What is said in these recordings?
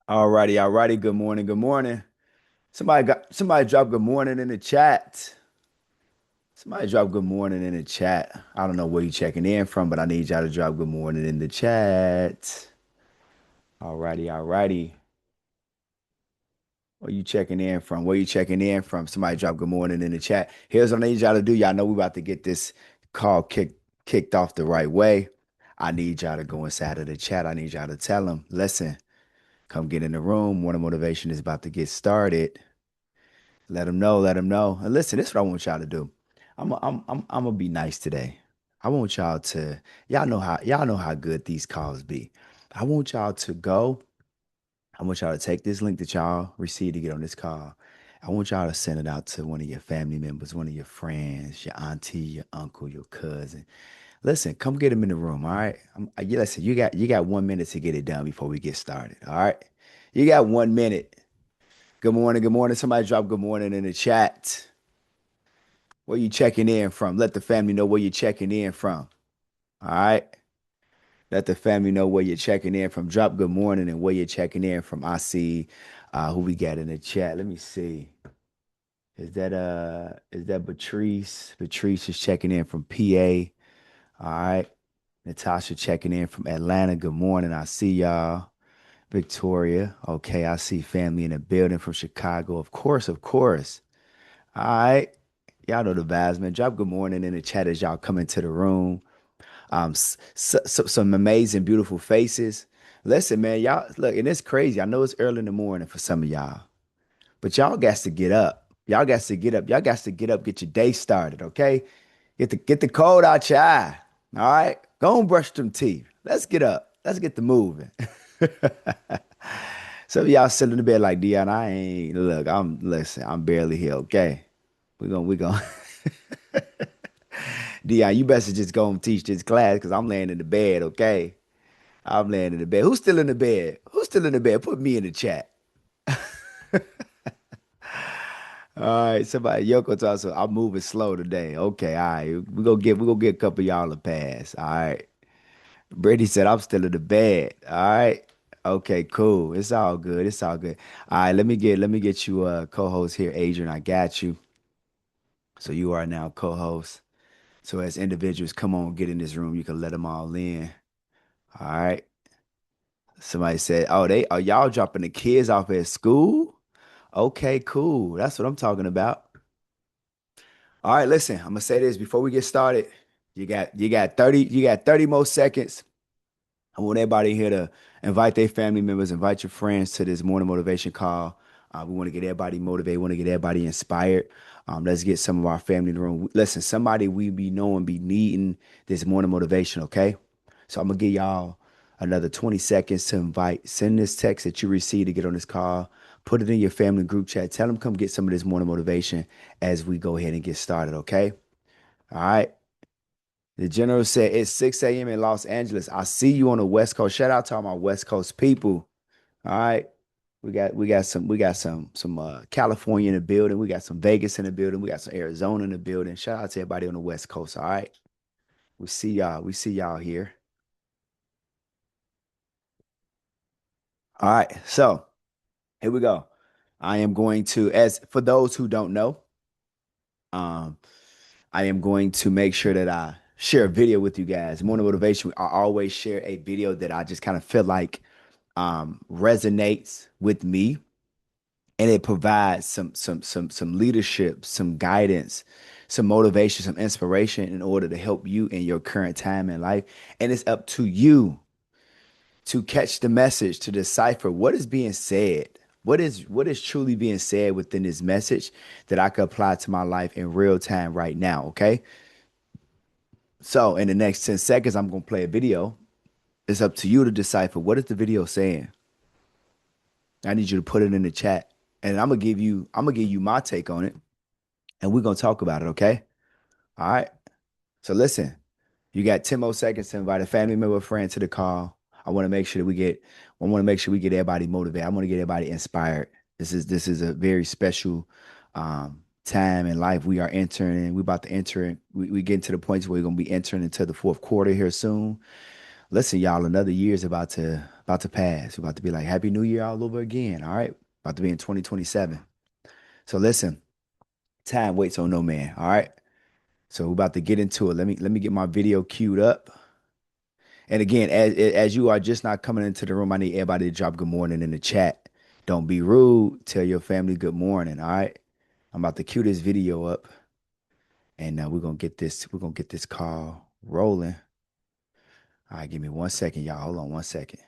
All righty. Good morning. Good morning. Somebody drop good morning in the chat. Somebody drop good morning in the chat. I don't know where you checking in from, but I need y'all to drop good morning in the chat. All righty. Where you checking in from? Where you checking in from? Somebody drop good morning in the chat. Here's what I need y'all to do. Y'all know we about to get this call kicked off the right way. I need y'all to go inside of the chat. I need y'all to tell them, listen, come get in the room. Morning motivation is about to get started. Let them know, let them know. And listen, this is what I want y'all to do. I'm gonna be nice today. I want y'all to, y'all know how good these calls be. I want y'all to go. I want y'all to take this link that y'all received to get on this call. I want y'all to send it out to one of your family members, one of your friends, your auntie, your uncle, your cousin. Listen, come get them in the room, all right? Listen, you got 1 minute to get it done before we get started, all right? You got 1 minute. Good morning, good morning. Somebody drop good morning in the chat. Where you checking in from? Let the family know where you're checking in from. All right. Let the family know where you're checking in from. Drop good morning and where you're checking in from. I see who we got in the chat. Let me see. Is that Patrice? Patrice is checking in from PA. All right. Natasha checking in from Atlanta. Good morning. I see y'all. Victoria. Okay, I see family in the building from Chicago. Of course, of course. All right. Y'all know the vibes, man. Drop good morning in the chat as y'all come into the room. Some amazing, beautiful faces. Listen, man, y'all look, and it's crazy. I know it's early in the morning for some of y'all, but y'all got to get up. Y'all got to get up. Y'all got to get up, get your day started, okay? Get the cold out your eye. All right. Go and brush them teeth. Let's get up. Let's get the moving. Some of y'all sitting in the bed like Dion. I ain't look. I'm barely here. Okay, we gonna Dion. You best to just go and teach this class because I'm laying in the bed. Okay, I'm laying in the bed. Who's still in the bed? Who's still in the bed? Put me in the chat. All right, somebody Yoko talks. I'm moving slow today. Okay, all right. We gonna get a couple of y'all a pass. All right. Brittany said I'm still in the bed. All right. Okay, cool. It's all good. It's all good. All right, let me get you a co-host here, Adrian. I got you. So you are now co-host. So as individuals come on, get in this room, you can let them all in. All right. Somebody said, "Oh, they are y'all dropping the kids off at school?" Okay, cool. That's what I'm talking about. All right, listen, I'm gonna say this before we get started. You got 30 more seconds. I want everybody here to invite their family members, invite your friends to this morning motivation call. We want to get everybody motivated, we want to get everybody inspired. Let's get some of our family in the room. Listen, somebody we be knowing be needing this morning motivation, okay? So I'm gonna give y'all another 20 seconds to invite. Send this text that you received to get on this call. Put it in your family group chat. Tell them come get some of this morning motivation as we go ahead and get started, okay? All right. The general said it's 6 a.m. in Los Angeles. I see you on the West Coast. Shout out to all my West Coast people. All right. We got some California in the building. We got some Vegas in the building. We got some Arizona in the building. Shout out to everybody on the West Coast. All right. We see y'all. We see y'all here. All right. So here we go. I am going to, as for those who don't know, um, I am going to make sure that I share a video with you guys. Morning motivation. I always share a video that I just kind of feel like resonates with me, and it provides some leadership, some guidance, some motivation, some inspiration in order to help you in your current time in life. And it's up to you to catch the message, to decipher what is being said. What is truly being said within this message that I could apply to my life in real time right now, okay? So in the next 10 seconds, I'm gonna play a video. It's up to you to decipher what is the video saying. I need you to put it in the chat, and I'm gonna give you my take on it, and we're gonna talk about it. Okay? All right. So listen, you got 10 more seconds to invite a family member, or friend to the call. I want to make sure that we get. I want to make sure we get everybody motivated. I want to get everybody inspired. This is a very special time in life. We are entering. We about to enter. We getting to the point where we're gonna be entering into the fourth quarter here soon. Listen, y'all, another year is About to pass. We're about to be like Happy New Year all over again. All right. About to be in 2027. So listen, time waits on no man. All right. So we're about to get into it. Let me get my video queued up. And again, as you are just not coming into the room, I need everybody to drop good morning in the chat. Don't be rude. Tell your family good morning. All right. I'm about to cue this video up, and we're gonna get this call rolling. All right, give me 1 second, y'all. Hold on 1 second.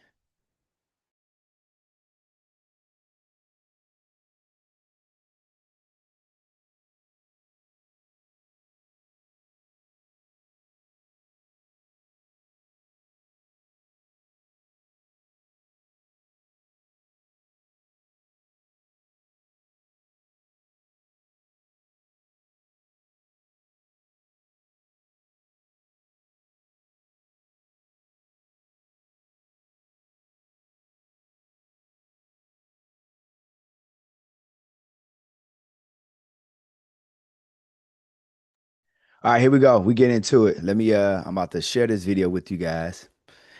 All right, here we go. We get into it. I'm about to share this video with you guys.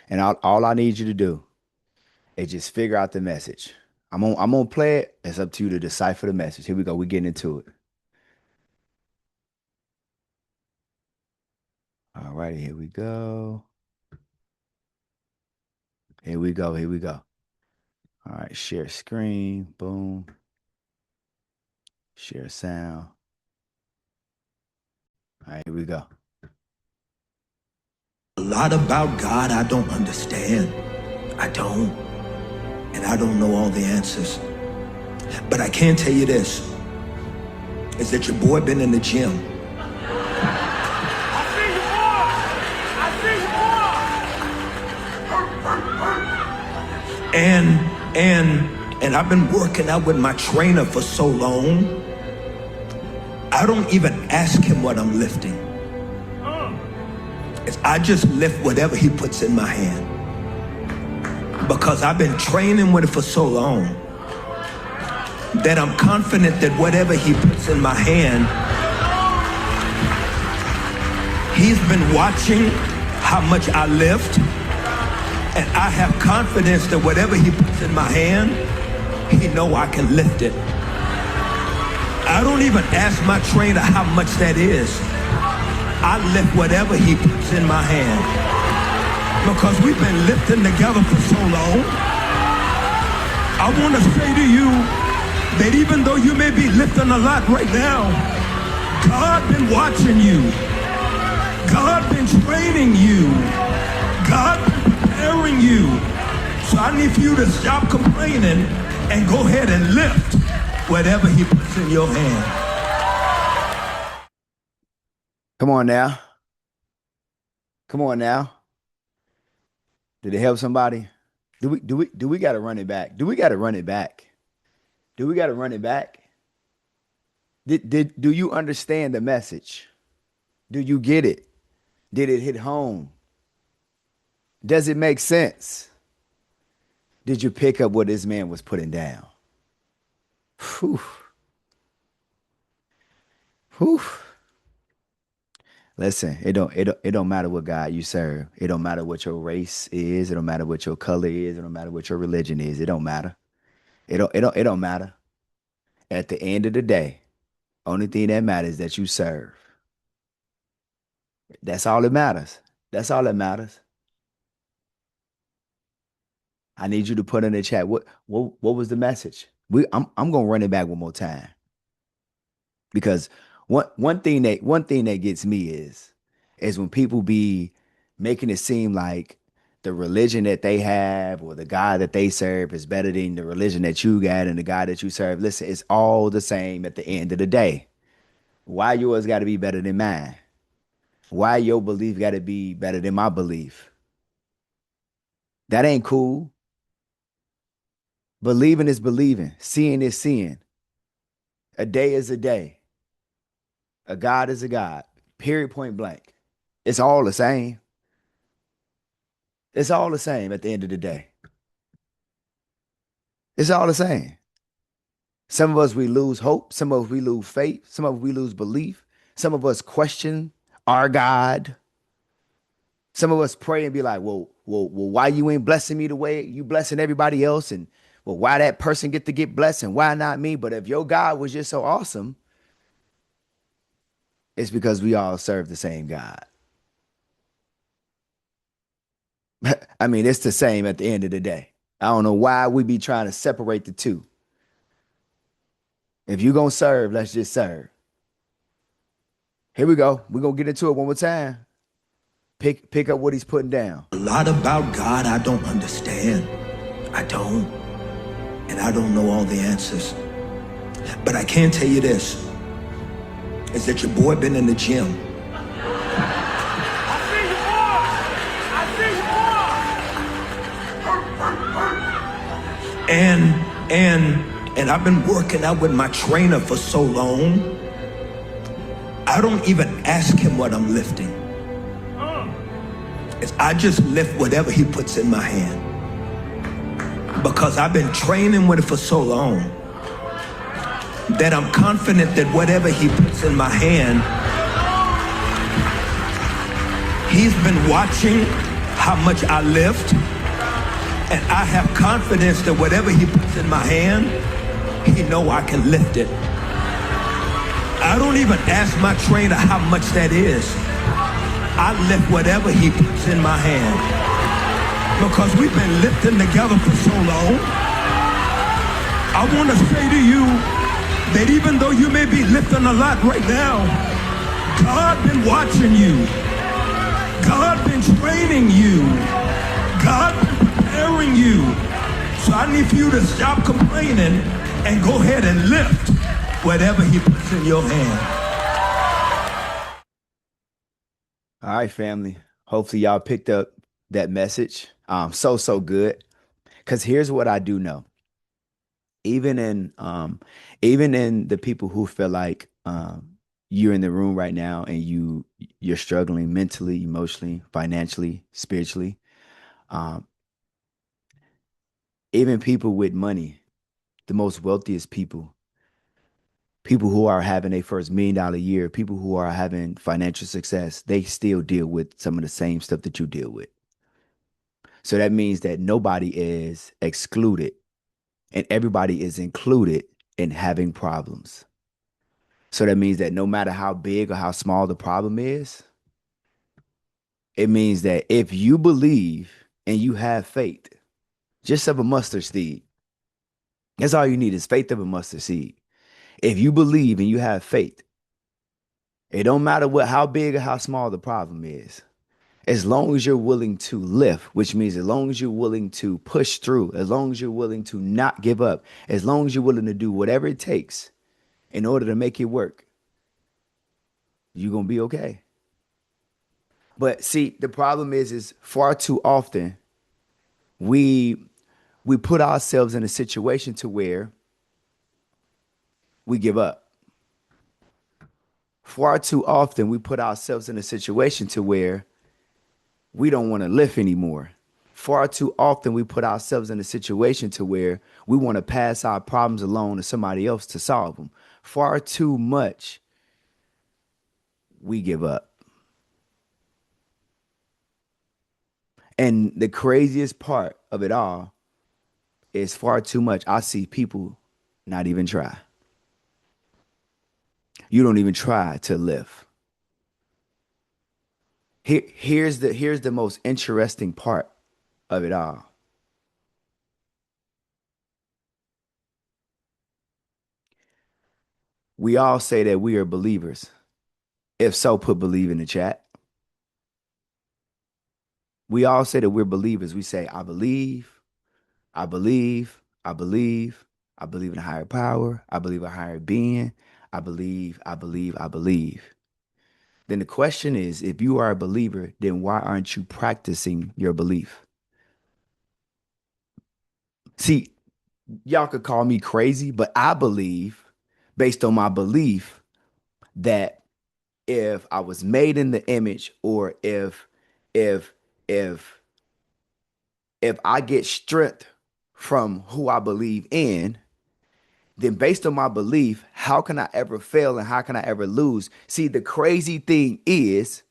And all I need you to do is just figure out the message. I'm gonna play it. It's up to you to decipher the message. Here we go. We getting into it. All righty, here we go. Here we go. Here we go. All right, share screen. Boom. Share sound. All right, here we go. A lot about God I don't understand. I don't. And I don't know all the answers. But I can tell you this, is that your boy been in the gym. I see you more! I see you more! And I've been working out with my trainer for so long, I don't even ask him what I'm lifting. I just lift whatever he puts in my hand. Because I've been training with it for so long that I'm confident that whatever he puts in my hand, he's been watching how much I lift, and I have confidence that whatever he puts in my hand, he know I can lift it. I don't even ask my trainer how much that is. I lift whatever he puts in my hand. Because we've been lifting together for so long. I want to say to you that even though you may be lifting a lot right now, God been watching you. God been training you. God been preparing you. So I need for you to stop complaining and go ahead and lift whatever he puts in your hand. Come on now. Come on now. Did it help somebody? Do we gotta run it back? Do we gotta run it back? Do we gotta run it back? Do you understand the message? Do you get it? Did it hit home? Does it make sense? Did you pick up what this man was putting down? Whew. Whew. Listen, it don't matter what God you serve. It don't matter what your race is. It don't matter what your color is. It don't matter what your religion is. It don't matter. It don't matter. At the end of the day, only thing that matters is that you serve. That's all that matters. That's all that matters. I need you to put in the chat what was the message? I'm gonna run it back one more time because one thing that gets me is when people be making it seem like the religion that they have or the God that they serve is better than the religion that you got and the God that you serve. Listen, it's all the same at the end of the day. Why yours got to be better than mine? Why your belief got to be better than my belief? That ain't cool. Believing is believing. Seeing is seeing. A day is a day. A God is a God. Period, point blank. It's all the same. It's all the same at the end of the day. It's all the same. Some of us, we lose hope. Some of us, we lose faith. Some of us, we lose belief. Some of us question our God. Some of us pray and be like, well, why you ain't blessing me the way you blessing everybody else? And well, why that person get to get blessed and why not me? But if your God was just so awesome, it's because we all serve the same God. I mean, it's the same at the end of the day. I don't know why we be trying to separate the two. If you gonna serve, let's just serve. Here we go. We're gonna get into it one more time. Pick up what he's putting down. A lot about God I don't understand. I don't. And I don't know all the answers. But I can tell you this, is that your boy been in the gym. And and I've been working out with my trainer for so long, I don't even ask him what I'm lifting. I just lift whatever he puts in my hand. Because I've been training with it for so long that I'm confident that whatever he puts in my hand, he's been watching how much I lift. And I have confidence that whatever he puts in my hand, he know I can lift it. I don't even ask my trainer how much that is. I lift whatever he puts in my hand. Because we've been lifting together for so long. I want to say to you that even though you may be lifting a lot right now, God been watching you. God been training you. God been preparing you. So I need for you to stop complaining and go ahead and lift whatever he puts in your hand. All right, family. Hopefully y'all picked up that message. So good. Cause here's what I do know. Even in even in the people who feel like you're in the room right now and you're struggling mentally, emotionally, financially, spiritually. Um, Even people with money, the most wealthiest people, people who are having a first $1 million year, people who are having financial success, they still deal with some of the same stuff that you deal with. So that means that nobody is excluded and everybody is included in having problems. So that means that no matter how big or how small the problem is, it means that if you believe and you have faith, just of a mustard seed, that's all you need is faith of a mustard seed. If you believe and you have faith, it don't matter how big or how small the problem is. As long as you're willing to lift, which means as long as you're willing to push through, as long as you're willing to not give up, as long as you're willing to do whatever it takes in order to make it work, you're going to be okay. But see, the problem is far too often we we put ourselves in a situation to where we give up. Far too often we put ourselves in a situation to where we don't want to lift anymore. Far too often we put ourselves in a situation to where we want to pass our problems along to somebody else to solve them. Far too much we give up. And the craziest part of it all is far too much. I see people not even try. You don't even try to live. Here's the most interesting part of it all. We all say that we are believers. If so, put believe in the chat. We all say that we're believers. We say, I believe, I believe, I believe, I believe in a higher power, I believe in a higher being, I believe, I believe, I believe. Then the question is, if you are a believer, then why aren't you practicing your belief? See, y'all could call me crazy, but I believe, based on my belief, that if I was made in the image, or if if if I get strength from who I believe in, then based on my belief, how can I ever fail and how can I ever lose? See, the crazy thing is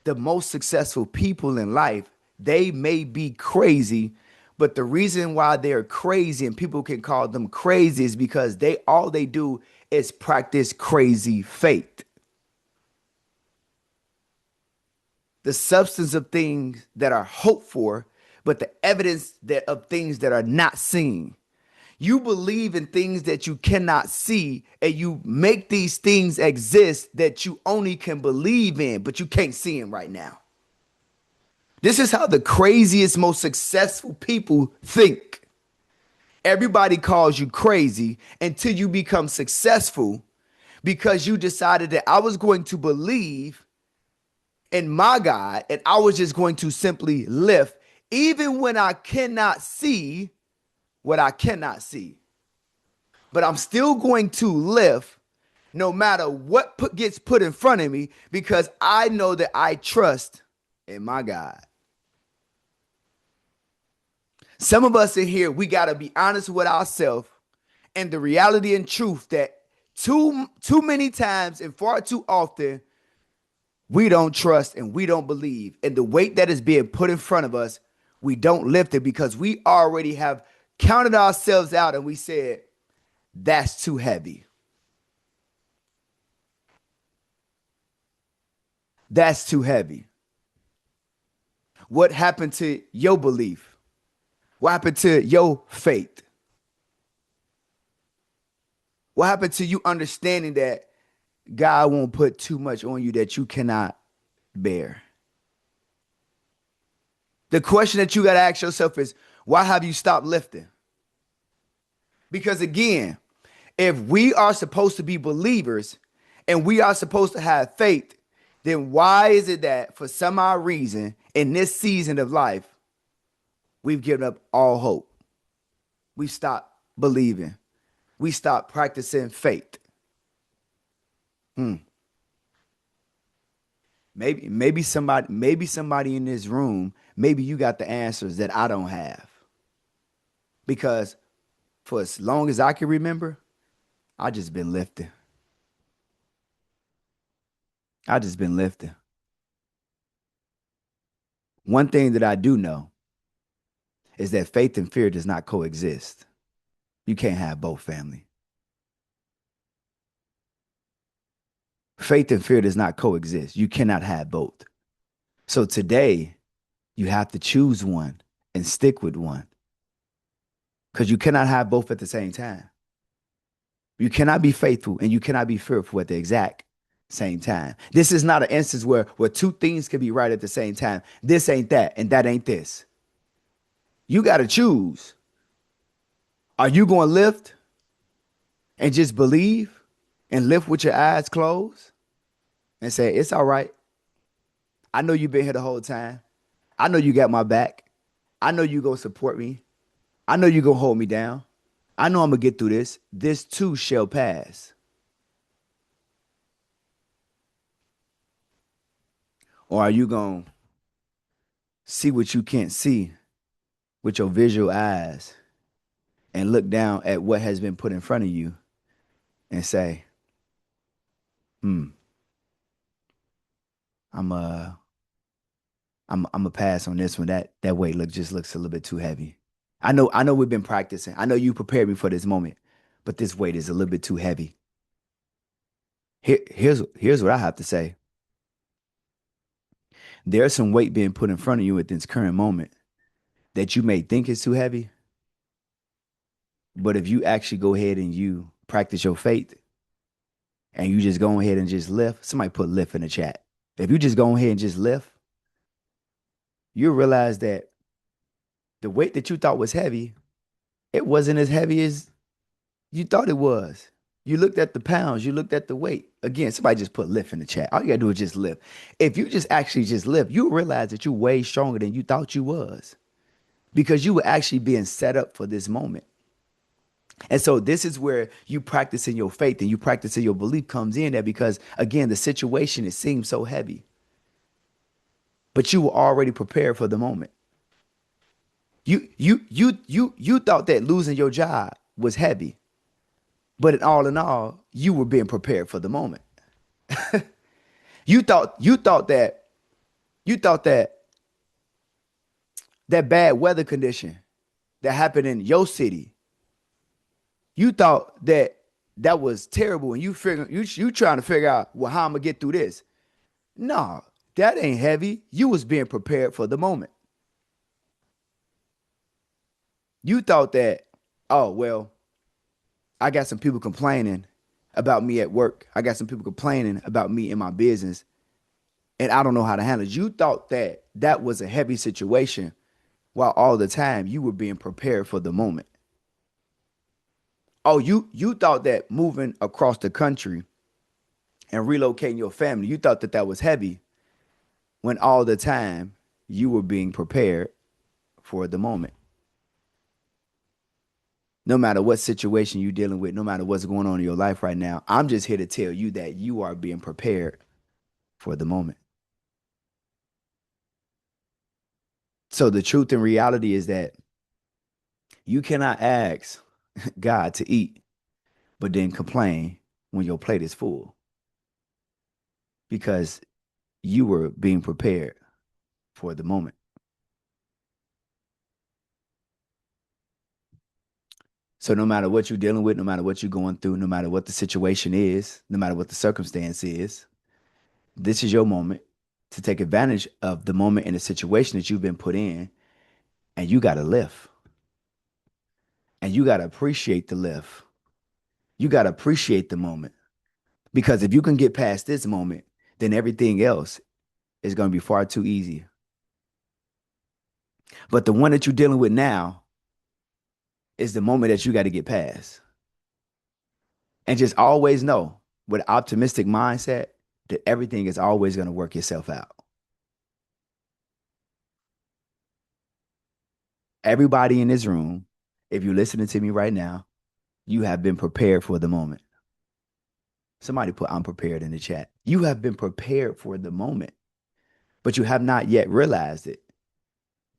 the most successful people in life, they may be crazy, but the reason why they're crazy and people can call them crazy is because they all they do is practice crazy faith. The substance of things that are hoped for, but the evidence that of things that are not seen. You believe in things that you cannot see, and you make these things exist that you only can believe in, but you can't see them right now. This is how the craziest, most successful people think. Everybody calls you crazy until you become successful because you decided that I was going to believe in my God and I was just going to simply live, even when I cannot see what I cannot see. But I'm still going to live no matter what gets put in front of me because I know that I trust in my God. Some of us in here, we got to be honest with ourselves and the reality and truth that too many times and far too often we don't trust and we don't believe. And the weight that is being put in front of us, we don't lift it because we already have counted ourselves out and we said, that's too heavy. That's too heavy. What happened to your belief? What happened to your faith? What happened to you understanding that God won't put too much on you that you cannot bear? The question that you got to ask yourself is, why have you stopped lifting? Because again, if we are supposed to be believers and we are supposed to have faith, then why is it that for some odd reason in this season of life, we've given up all hope? We stopped believing. We stopped practicing faith. Maybe somebody in this room, maybe you got the answers that I don't have. Because for as long as I can remember, I just been lifting. I just been lifting. One thing that I do know is that faith and fear does not coexist. You can't have both, family. Faith and fear does not coexist. You cannot have both. So today, you have to choose one and stick with one. Because you cannot have both at the same time. You cannot be faithful and you cannot be fearful at the exact same time. This is not an instance where two things can be right at the same time. This ain't that and that ain't this. You got to choose. Are you going to lift and just believe and lift with your eyes closed and say, it's all right. I know you've been here the whole time. I know you got my back. I know you going to support me. I know you going to hold me down. I know I'm going to get through this. This too shall pass. Or are you going to see what you can't see with your visual eyes and look down at what has been put in front of you and say, I'm a pass on this one. That weight just looks a little bit too heavy. I know we've been practicing. I know you prepared me for this moment, but this weight is a little bit too heavy. Here's what I have to say. There's some weight being put in front of you at this current moment that you may think is too heavy. But if you actually go ahead and you practice your faith and you just go ahead and just lift, somebody put lift in the chat. If you just go ahead and just lift, you'll realize that the weight that you thought was heavy, it wasn't as heavy as you thought it was. You looked at the pounds, you looked at the weight. Again, somebody just put lift in the chat. All you gotta do is just lift. If you just actually just lift, you'll realize that you're way stronger than you thought you was because you were actually being set up for this moment. And so this is where you practicing your faith and you practicing your belief comes in there because, again, the situation, it seems so heavy. But you were already prepared for the moment. You thought that losing your job was heavy. But in all, you were being prepared for the moment. You thought that You thought that that bad weather condition that happened in your city, you thought that that was terrible, and you trying to figure out, well, how I'm gonna get through this. No, that ain't heavy. You was being prepared for the moment. You thought that, oh well, I got some people complaining about me at work. I got some people complaining about me in my business, and I don't know how to handle it. You thought that that was a heavy situation, while all the time you were being prepared for the moment. Oh, you thought that moving across the country and relocating your family, you thought that that was heavy, when all the time you were being prepared for the moment. No matter what situation you're dealing with, no matter what's going on in your life right now, I'm just here to tell you that you are being prepared for the moment. So the truth and reality is that you cannot ask God to eat, but then complain when your plate is full, because you were being prepared for the moment. So no matter what you're dealing with, no matter what you're going through, no matter what the situation is, no matter what the circumstance is, this is your moment to take advantage of the moment and the situation that you've been put in, and you got to live. And you got to appreciate the live. You got to appreciate the moment, because if you can get past this moment, then everything else is going to be far too easy. But the one that you're dealing with now is the moment that you got to get past. And just always know, with an optimistic mindset, that everything is always going to work itself out. Everybody in this room, if you're listening to me right now, you have been prepared for the moment. Somebody put "I'm prepared" in the chat. You have been prepared for the moment, but you have not yet realized it.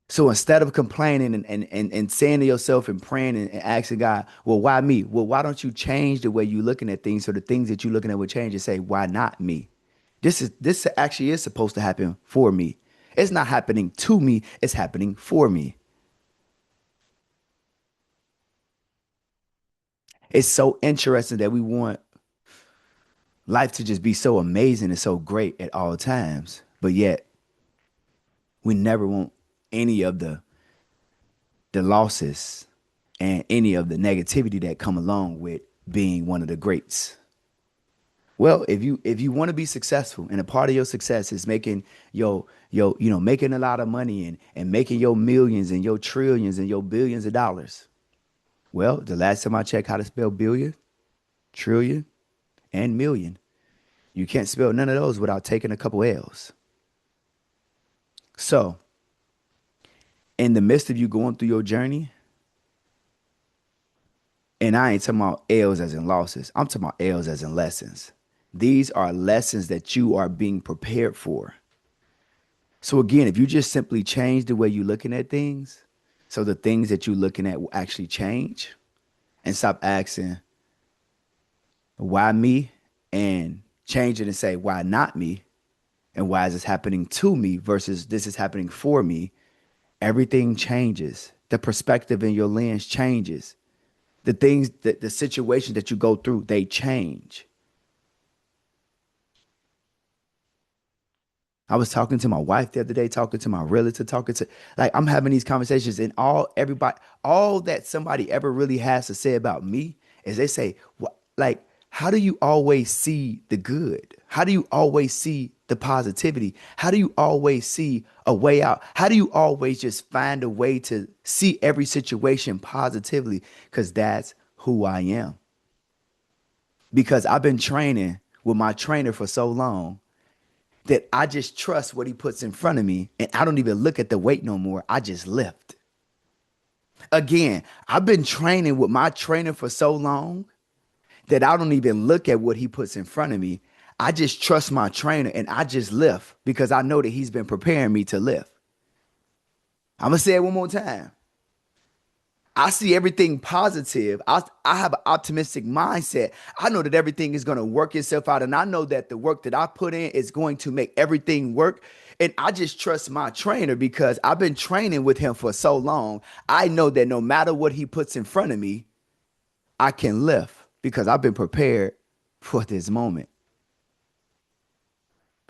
So instead of complaining and saying to yourself and praying and asking God, well, why me? Well, why don't you change the way you're looking at things, so the things that you're looking at will change, and say, why not me? This actually is supposed to happen for me. It's not happening to me, it's happening for me. It's so interesting that we want life to just be so amazing and so great at all times, but yet we never want any of the losses and any of the negativity that come along with being one of the greats. Well, if you want to be successful, and a part of your success is making making a lot of money, and making your millions and your trillions and your billions of dollars. Well, the last time I checked how to spell billion, trillion, and million, you can't spell none of those without taking a couple L's. So, in the midst of you going through your journey, and I ain't talking about L's as in losses, I'm talking about L's as in lessons. These are lessons that you are being prepared for. So again, if you just simply change the way you're looking at things, so the things that you're looking at will actually change, and stop asking, why me? And change it and say, why not me? And why is this happening to me versus this is happening for me? Everything changes. The perspective in your lens changes. The things that the situations that you go through, they change. I was talking to my wife the other day, talking to my realtor, talking to, like, I'm having these conversations, and all that somebody ever really has to say about me is they say, what, like, how do you always see the good? How do you always see the positivity? How do you always see a way out? How do you always just find a way to see every situation positively? Because that's who I am. Because I've been training with my trainer for so long that I just trust what he puts in front of me, and I don't even look at the weight no more. I just lift. Again, I've been training with my trainer for so long that I don't even look at what he puts in front of me. I just trust my trainer, and I just lift because I know that he's been preparing me to lift. I'm going to say it one more time. I see everything positive. I have an optimistic mindset. I know that everything is going to work itself out. And I know that the work that I put in is going to make everything work. And I just trust my trainer because I've been training with him for so long. I know that no matter what he puts in front of me, I can lift because I've been prepared for this moment.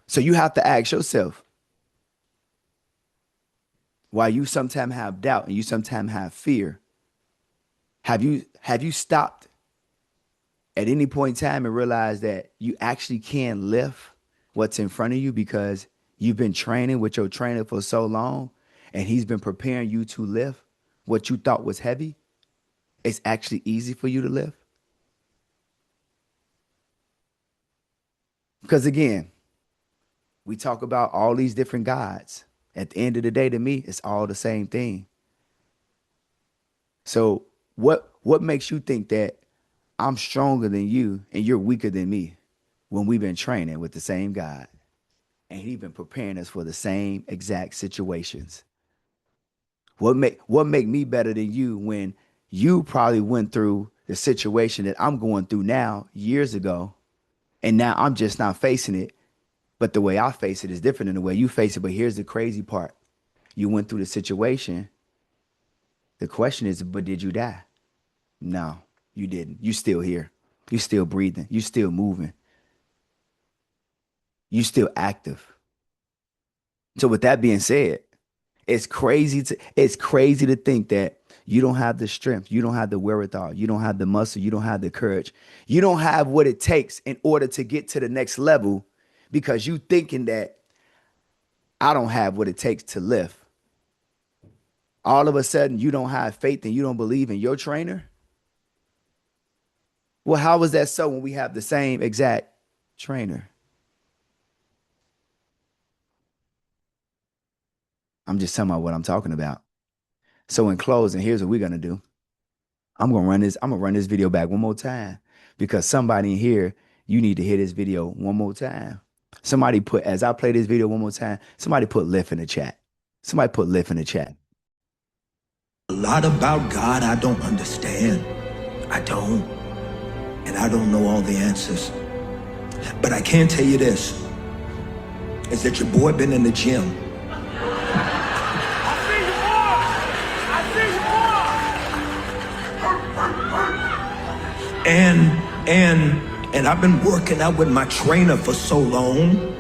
So you have to ask yourself, why you sometimes have doubt and you sometimes have fear, have you stopped at any point in time and realized that you actually can lift what's in front of you because you've been training with your trainer for so long and he's been preparing you to lift what you thought was heavy? It's actually easy for you to lift. Because again, we talk about all these different gods. At the end of the day, to me, it's all the same thing. So what makes you think that I'm stronger than you and you're weaker than me when we've been training with the same God and he's been preparing us for the same exact situations? What make me better than you when you probably went through the situation that I'm going through now years ago and now I'm just not facing it, but the way I face it is different than the way you face it. But here's the crazy part. You went through the situation. The question is, but did you die? No, you didn't. You still here. You still breathing. You still moving. You still active. So with that being said, it's crazy to think that you don't have the strength, you don't have the wherewithal, you don't have the muscle, you don't have the courage, you don't have what it takes in order to get to the next level because you thinking that I don't have what it takes to lift. All of a sudden you don't have faith and you don't believe in your trainer. Well, how is that so when we have the same exact trainer? I'm just telling you what I'm talking about. So in closing, here's what we're gonna do. I'm gonna run this video back one more time because somebody in here, you need to hear this video one more time. Somebody put, as I play this video one more time, somebody put lift in the chat. Somebody put lift in the chat. A lot about God I don't understand. I don't. And I don't know all the answers. But I can tell you this, is that your boy been in the gym. And I've been working out with my trainer for so long,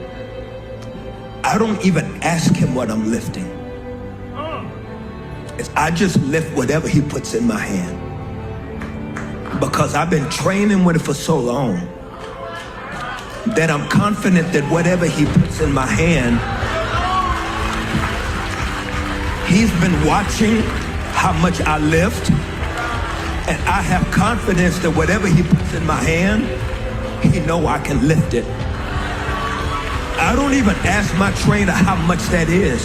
I don't even ask him what I'm lifting. I just lift whatever he puts in my hand. Because I've been training with it for so long that I'm confident that whatever he puts in my hand, he's been watching how much I lift. And I have confidence that whatever he puts in my hand, he know I can lift it. I don't even ask my trainer how much that is.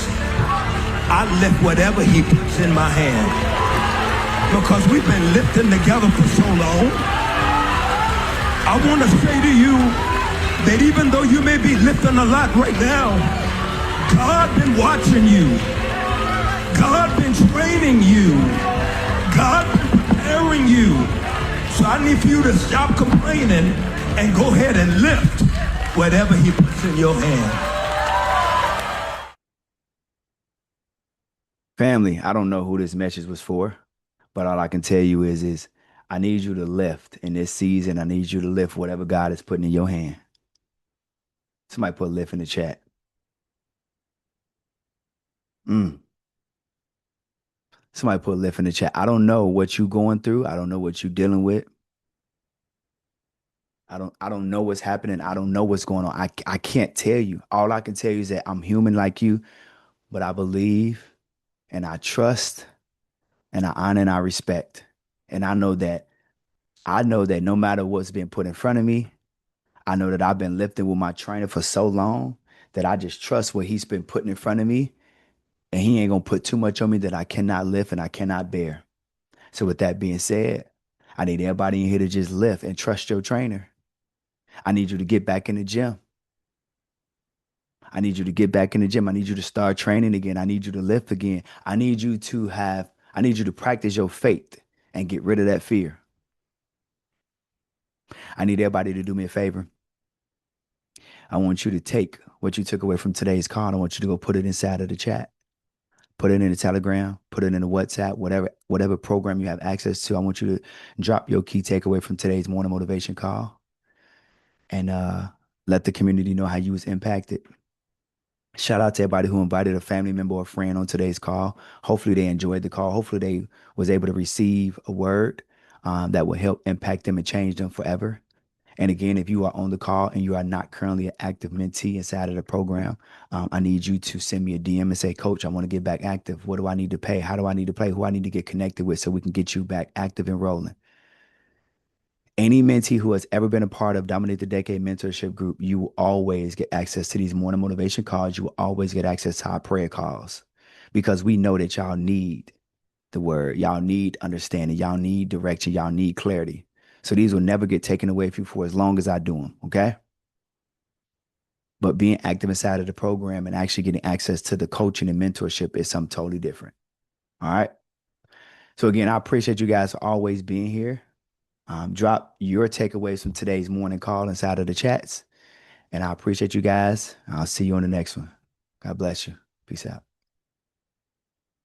I lift whatever he puts in my hand. Because we've been lifting together for so long. I want to say to you that even though you may be lifting a lot right now, God been watching you. God been training you. God been preparing you. So I need for you to stop complaining and go ahead and lift whatever he puts in your hand. Family, I don't know who this message was for, but all I can tell you is I need you to lift in this season. I need you to lift whatever God is putting in your hand. Somebody put lift in the chat. Mm. Somebody put lift in the chat. I don't know what you going through. I don't know what you dealing with. I don't know what's happening. I don't know what's going on. I can't tell you. All I can tell you is that I'm human like you, but I believe and I trust and I honor and I respect. And I know that no matter what's been put in front of me, I know that I've been lifting with my trainer for so long that I just trust what he's been putting in front of me. And he ain't gonna put too much on me that I cannot lift and I cannot bear. So with that being said, I need everybody in here to just lift and trust your trainer. I need you to get back in the gym. I need you to get back in the gym. I need you to start training again. I need you to lift again. I need you to practice your faith and get rid of that fear. I need everybody to do me a favor. I want you to take what you took away from today's call. I want you to go put it inside of the chat. Put it in the Telegram, put it in the WhatsApp, whatever program you have access to. I want you to drop your key takeaway from today's morning motivation call and let the community know how you was impacted. Shout out to everybody who invited a family member or friend on today's call. Hopefully they enjoyed the call. Hopefully they was able to receive a word that will help impact them and change them forever. And again, if you are on the call and you are not currently an active mentee inside of the program, I need you to send me a DM and say, Coach, I want to get back active. What do I need to pay? How do I need to play? Who I need to get connected with so we can get you back active and rolling? Any mentee who has ever been a part of Dominate the Decade mentorship group, you will always get access to these morning motivation calls. You will always get access to our prayer calls because we know that y'all need the word. Y'all need understanding. Y'all need direction. Y'all need clarity. So these will never get taken away from you for as long as I do them. Okay. But being active inside of the program and actually getting access to the coaching and mentorship is something totally different. All right. So again, I appreciate you guys for always being here. Drop your takeaways from today's morning call inside of the chats. And I appreciate you guys. I'll see you on the next one. God bless you. Peace out.